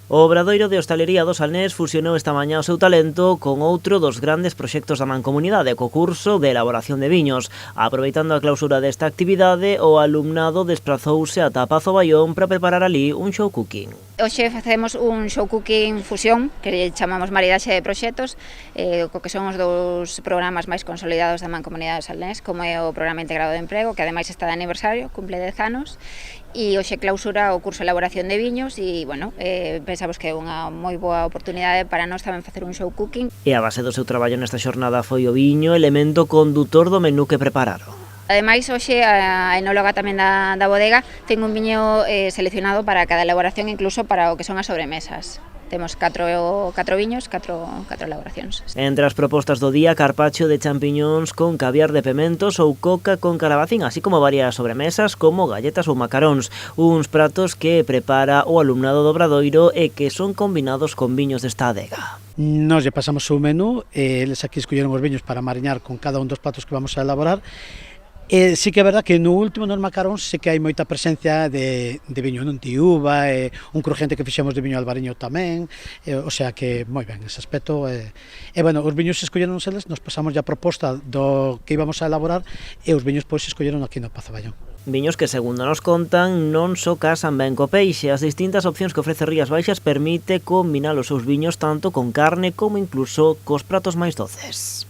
O Obradoiro de Hostalería do Salnés fusionou esta mañá o seu talento con outro dos grandes proxectos da Mancomunidade, co curso de elaboración de viños. Aproveitando a clausura desta actividade, o alumnado desprazouse ata Pazo Baión para preparar ali un show cooking. Hoxe facemos un show cooking fusión, que chamamos maridaxe de proxectos, co que son os dous programas máis consolidados da Mancomunidade do Salnés, como é o Programa Integrado de Emprego, que ademais está de aniversario, cumple 10 anos, e hoxe clausura o curso de elaboración de viños e, bueno, pensamos que é unha moi boa oportunidade para nós tamén facer un show cooking. E a base do seu traballo nesta xornada foi o viño, elemento condutor do menú que prepararon. Ademais, hoxe a enóloga tamén da bodega ten un viño seleccionado para cada elaboración, incluso para o que son as sobremesas. Temos 4 viños, 4 elaboracións. Entre as propostas do día, carpacho de champiñóns con caviar de pementos ou coca con calabacín, así como varias sobremesas como galletas ou macaróns, uns pratos que prepara o alumnado do Obradoiro e que son combinados con viños desta adega. Nos lle pasamos o menú, eles aquí escolleron os viños para mariñar con cada un dos pratos que vamos a elaborar. Sí que é verdad que no último nos macaróns sí que hai moita presencia de viño non de uva, un crujiente que fixemos de viño albariño tamén, o sea que moi ben ese aspecto. Bueno, os viños escolleron eles, nos pasamos a proposta do que íbamos a elaborar e os viños pois escolleron aquí no Pazo Baión. Viños que, segundo nos contan, non só casan ben co peixe. As distintas opcións que ofrece Rías Baixas permite combinar os seus viños tanto con carne como incluso cos pratos máis doces.